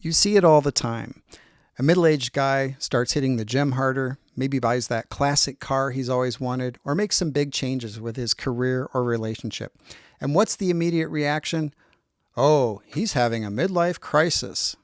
You see it all the time. A middle-aged guy starts hitting the gym harder, maybe buys that classic car he's always wanted, or makes some big changes with his career or relationship. And what's the immediate reaction? Oh, he's having a midlife crisis.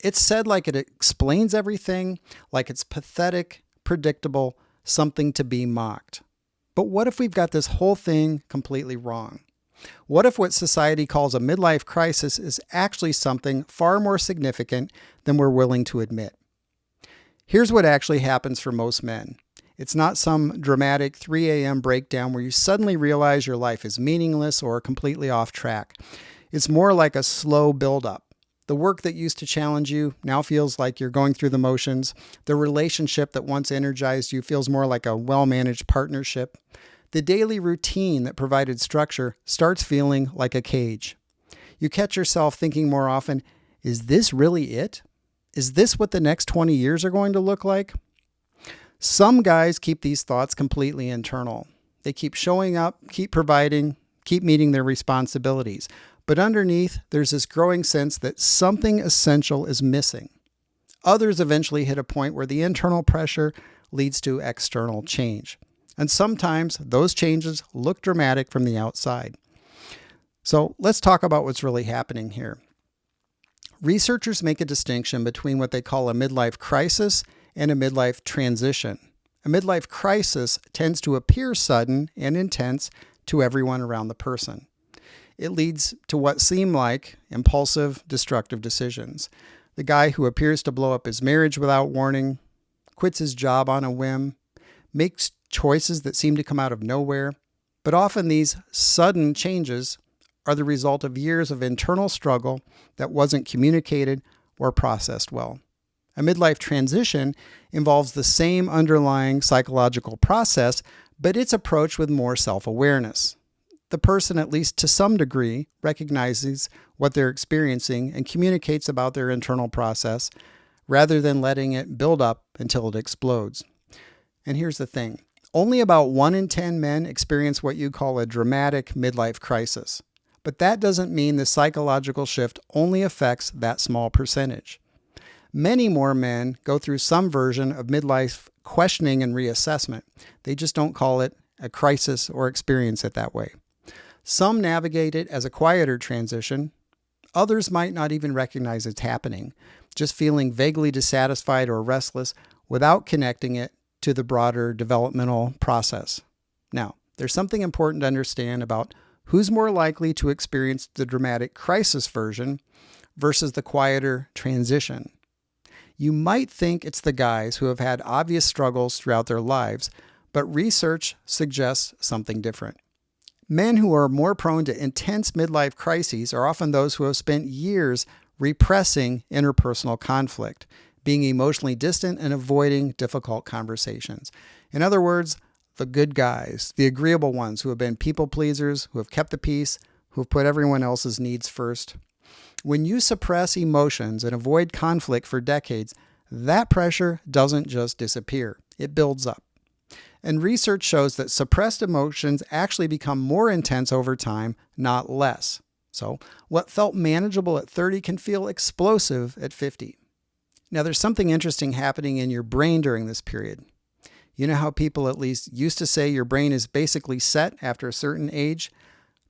It's said like it explains everything, like it's pathetic, predictable, something to be mocked. But what if we've got this whole thing completely wrong? What if what society calls a midlife crisis is actually something far more significant than we're willing to admit? Here's what actually happens for most men. It's not some dramatic 3 a.m. breakdown where you suddenly realize your life is meaningless or completely off track. It's more like a slow buildup. The work that used to challenge you now feels like you're going through the motions. The relationship that once energized you feels more like a well-managed partnership. The daily routine that provided structure starts feeling like a cage. You catch yourself thinking more often, is this really it? Is this what the next 20 years are going to look like? Some guys keep these thoughts completely internal. They keep showing up, keep providing, keep meeting their responsibilities. But underneath, there's this growing sense that something essential is missing. Others eventually hit a point where the internal pressure leads to external change. And sometimes those changes look dramatic from the outside. So let's talk about what's really happening here. Researchers make a distinction between what they call a midlife crisis and a midlife transition. A midlife crisis tends to appear sudden and intense to everyone around the person. It leads to what seem like impulsive, destructive decisions. The guy who appears to blow up his marriage without warning, quits his job on a whim, makes choices that seem to come out of nowhere. But often these sudden changes are the result of years of internal struggle that wasn't communicated or processed well. A midlife transition involves the same underlying psychological process, but it's approached with more self-awareness. The person, at least to some degree, recognizes what they're experiencing and communicates about their internal process rather than letting it build up until it explodes. And here's the thing. Only about 1 in 10 men experience what you call a dramatic midlife crisis. But that doesn't mean the psychological shift only affects that small percentage. Many more men go through some version of midlife questioning and reassessment. They just don't call it a crisis or experience it that way. Some navigate it as a quieter transition. Others might not even recognize it's happening, just feeling vaguely dissatisfied or restless without connecting it to the broader developmental process. Now, there's something important to understand about who's more likely to experience the dramatic crisis version versus the quieter transition. You might think it's the guys who have had obvious struggles throughout their lives, but research suggests something different. Men who are more prone to intense midlife crises are often those who have spent years repressing interpersonal conflict, being emotionally distant and avoiding difficult conversations. In other words, the good guys, the agreeable ones who have been people pleasers, who have kept the peace, who have put everyone else's needs first. When you suppress emotions and avoid conflict for decades, that pressure doesn't just disappear. It builds up. And research shows that suppressed emotions actually become more intense over time, not less. So what felt manageable at 30 can feel explosive at 50. Now, there's something interesting happening in your brain during this period. You know how people at least used to say your brain is basically set after a certain age?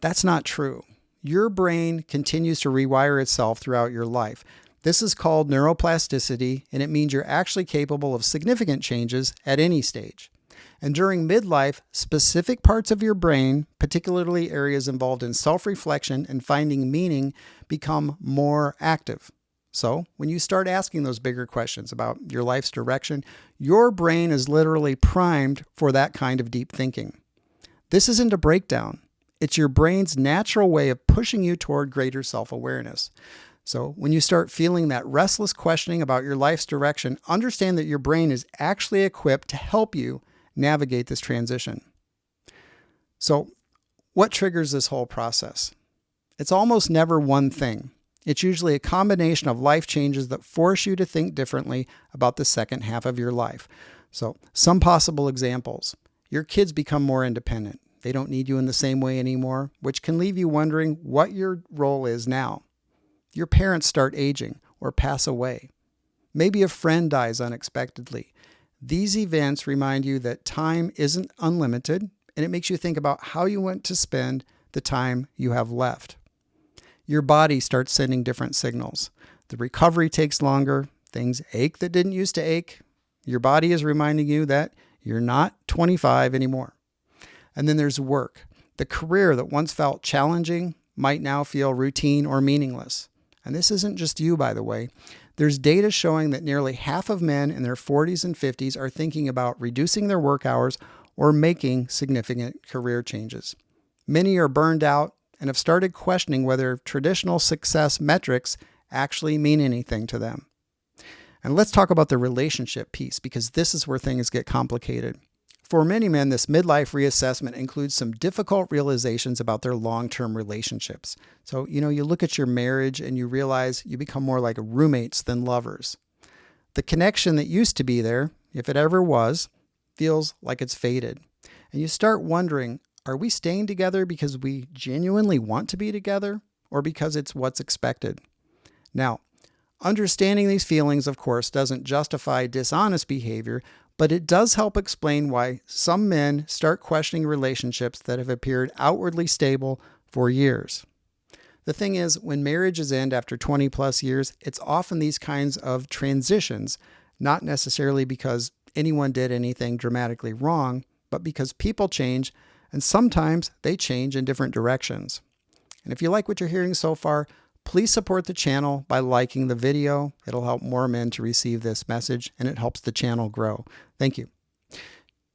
That's not true. Your brain continues to rewire itself throughout your life. This is called neuroplasticity, and it means you're actually capable of significant changes at any stage. And during midlife, specific parts of your brain, particularly areas involved in self-reflection and finding meaning, become more active. So when you start asking those bigger questions about your life's direction, your brain is literally primed for that kind of deep thinking. This isn't a breakdown. It's your brain's natural way of pushing you toward greater self-awareness. So when you start feeling that restless questioning about your life's direction, understand that your brain is actually equipped to help you navigate this transition. So what triggers this whole process? It's almost never one thing. It's usually a combination of life changes that force you to think differently about the second half of your life. So some possible examples. Your kids become more independent. They don't need you in the same way anymore, which can leave you wondering what your role is now. Your parents start aging, or pass away. Maybe a friend dies unexpectedly. These events remind you that time isn't unlimited, and it makes you think about how you want to spend the time you have left. Your body starts sending different signals. The recovery takes longer. Things ache that didn't used to ache. Your body is reminding you that you're not 25 anymore. And then there's work. The career that once felt challenging might now feel routine or meaningless. And this isn't just you, by the way. There's data showing that nearly half of men in their 40s and 50s are thinking about reducing their work hours or making significant career changes. Many are burned out and have started questioning whether traditional success metrics actually mean anything to them. And let's talk about the relationship piece, because this is where things get complicated. For many men, this midlife reassessment includes some difficult realizations about their long-term relationships. So, you look at your marriage and you realize you become more like roommates than lovers. The connection that used to be there, if it ever was, feels like it's faded. And you start wondering, are we staying together because we genuinely want to be together, or because it's what's expected? Now, understanding these feelings, of course, doesn't justify dishonest behavior, but it does help explain why some men start questioning relationships that have appeared outwardly stable for years. The thing is, when marriages end after 20 plus years, it's often these kinds of transitions, not necessarily because anyone did anything dramatically wrong, but because people change, and sometimes they change in different directions. And if you like what you're hearing so far, please support the channel by liking the video. It'll help more men to receive this message, and it helps the channel grow. Thank you.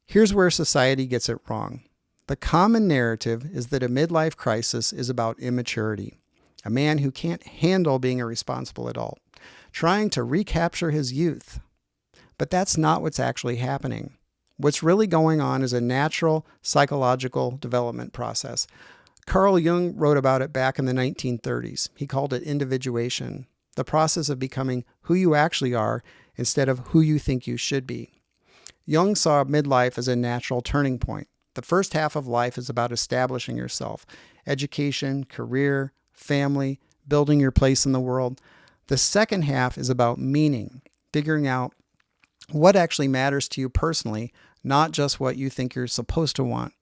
Here's where society gets it wrong. The common narrative is that a midlife crisis is about immaturity, a man who can't handle being a responsible adult, trying to recapture his youth. But that's not what's actually happening. What's really going on is a natural psychological development process. Carl Jung wrote about it back in the 1930s. He called it individuation, the process of becoming who you actually are instead of who you think you should be. Jung saw midlife as a natural turning point. The first half of life is about establishing yourself, education, career, family, building your place in the world. The second half is about meaning, figuring out what actually matters to you personally, not just what you think you're supposed to want.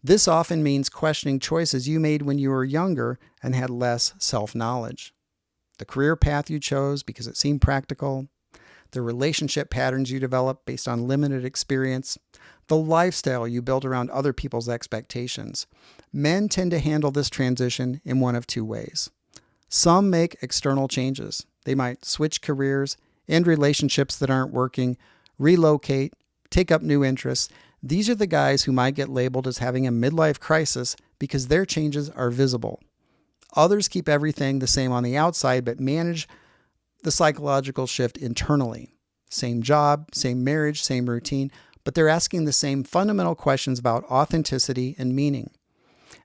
This often means questioning choices you made when you were younger and had less self-knowledge. The career path you chose because it seemed practical, the relationship patterns you developed based on limited experience, the lifestyle you built around other people's expectations. Men tend to handle this transition in one of two ways. Some make external changes. They might switch careers, end relationships that aren't working, relocate, take up new interests. These are the guys who might get labeled as having a midlife crisis because their changes are visible. Others keep everything the same on the outside, but manage the psychological shift internally. Same job, same marriage, same routine, but they're asking the same fundamental questions about authenticity and meaning.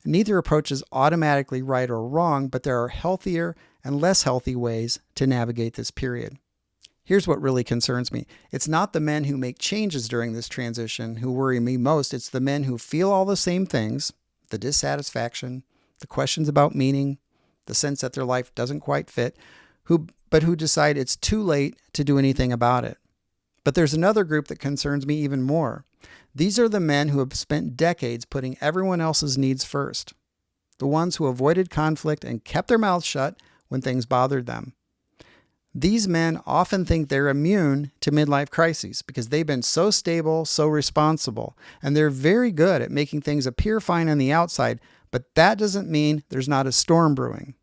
Neither approach is automatically right or wrong, but there are healthier and less healthy ways to navigate this period. Here's what really concerns me. It's not the men who make changes during this transition who worry me most. It's the men who feel all the same things, the dissatisfaction, the questions about meaning, the sense that their life doesn't quite fit, but who decide it's too late to do anything about it. But there's another group that concerns me even more. These are the men who have spent decades putting everyone else's needs first, the ones who avoided conflict and kept their mouths shut when things bothered them. These men often think they're immune to midlife crises because they've been so stable, so responsible, and they're very good at making things appear fine on the outside, but that doesn't mean there's not a storm brewing.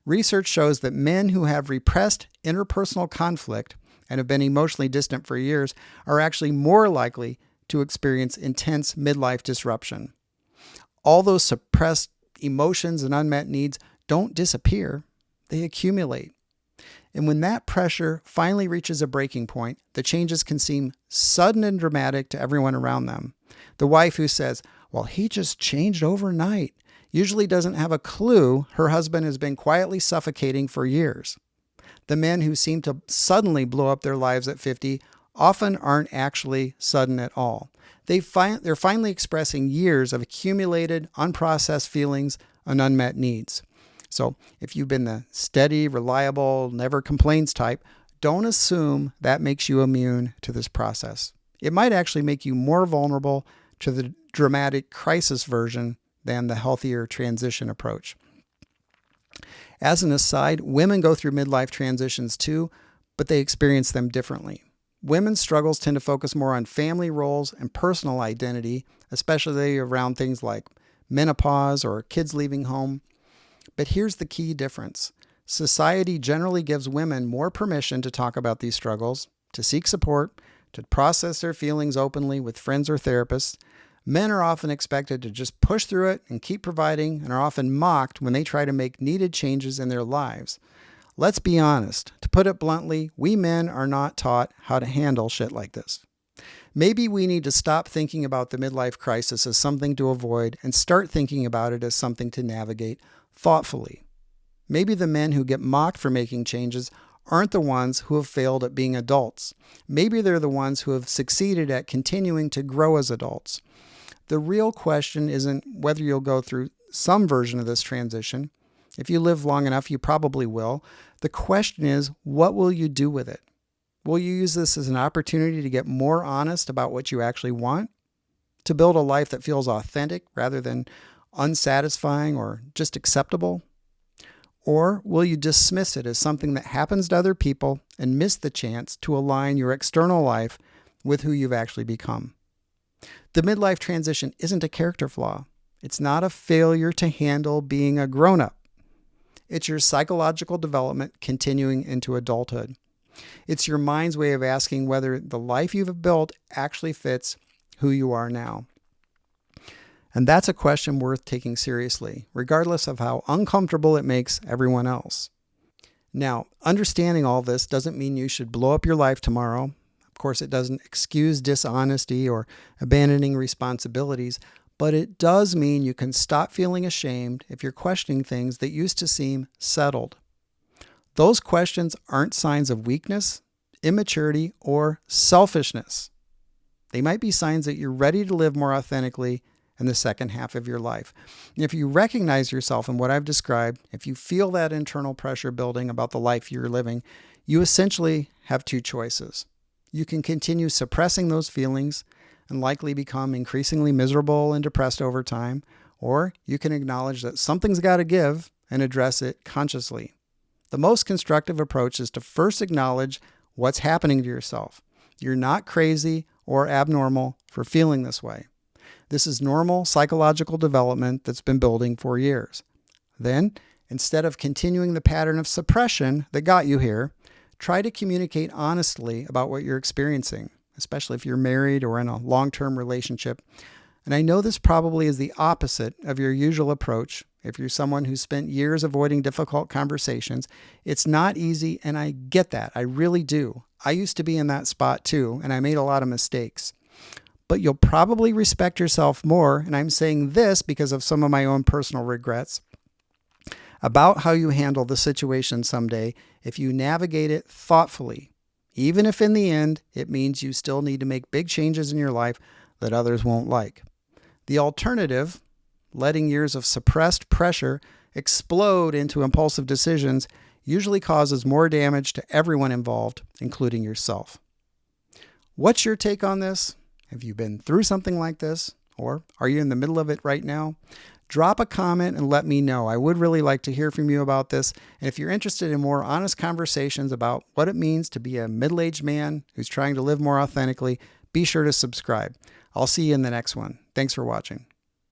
Research shows that men who have repressed interpersonal conflict and have been emotionally distant for years are actually more likely to experience intense midlife disruption. All those suppressed emotions and unmet needs don't disappear, they accumulate. And when that pressure finally reaches a breaking point, the changes can seem sudden and dramatic to everyone around them. The wife who says, "Well, he just changed overnight," usually doesn't have a clue her husband has been quietly suffocating for years. The men who seem to suddenly blow up their lives at 50 often aren't actually sudden at all. They're finally expressing years of accumulated, unprocessed feelings and unmet needs. So if you've been the steady, reliable, never complains type, don't assume that makes you immune to this process. It might actually make you more vulnerable to the dramatic crisis version than the healthier transition approach. As an aside, women go through midlife transitions too, but they experience them differently. Women's struggles tend to focus more on family roles and personal identity, especially around things like menopause or kids leaving home. But here's the key difference. Society generally gives women more permission to talk about these struggles, to seek support, to process their feelings openly with friends or therapists. Men are often expected to just push through it and keep providing, and are often mocked when they try to make needed changes in their lives. Let's be honest. To put it bluntly, we men are not taught how to handle shit like this. Maybe we need to stop thinking about the midlife crisis as something to avoid and start thinking about it as something to navigate thoughtfully. Maybe the men who get mocked for making changes aren't the ones who have failed at being adults. Maybe they're the ones who have succeeded at continuing to grow as adults. The real question isn't whether you'll go through some version of this transition. If you live long enough, you probably will. The question is, what will you do with it? Will you use this as an opportunity to get more honest about what you actually want? To build a life that feels authentic rather than unsatisfying or just acceptable? Or will you dismiss it as something that happens to other people and miss the chance to align your external life with who you've actually become? The midlife transition isn't a character flaw. It's not a failure to handle being a grown-up. It's your psychological development continuing into adulthood. It's your mind's way of asking whether the life you've built actually fits who you are now. And that's a question worth taking seriously, regardless of how uncomfortable it makes everyone else. Now, understanding all this doesn't mean you should blow up your life tomorrow. Of course, it doesn't excuse dishonesty or abandoning responsibilities, but it does mean you can stop feeling ashamed if you're questioning things that used to seem settled. Those questions aren't signs of weakness, immaturity, or selfishness. They might be signs that you're ready to live more authentically in the second half of your life. And if you recognize yourself in what I've described, if you feel that internal pressure building about the life you're living, you essentially have two choices. You can continue suppressing those feelings and likely become increasingly miserable and depressed over time, or you can acknowledge that something's got to give and address it consciously. The most constructive approach is to first acknowledge what's happening to yourself. You're not crazy or abnormal for feeling this way. This is normal psychological development that's been building for years. Then, instead of continuing the pattern of suppression that got you here, try to communicate honestly about what you're experiencing, especially if you're married or in a long-term relationship. And I know this probably is the opposite of your usual approach. If you're someone who spent years avoiding difficult conversations, it's not easy, and I get that. I really do. I used to be in that spot too, and I made a lot of mistakes. But you'll probably respect yourself more, and I'm saying this because of some of my own personal regrets, about how you handle the situation someday if you navigate it thoughtfully, even if in the end it means you still need to make big changes in your life that others won't like. The alternative, letting years of suppressed pressure explode into impulsive decisions, usually causes more damage to everyone involved, including yourself. What's your take on this? Have you been through something like this? Or are you in the middle of it right now? Drop a comment and let me know. I would really like to hear from you about this. And if you're interested in more honest conversations about what it means to be a middle-aged man who's trying to live more authentically, be sure to subscribe. I'll see you in the next one. Thanks for watching.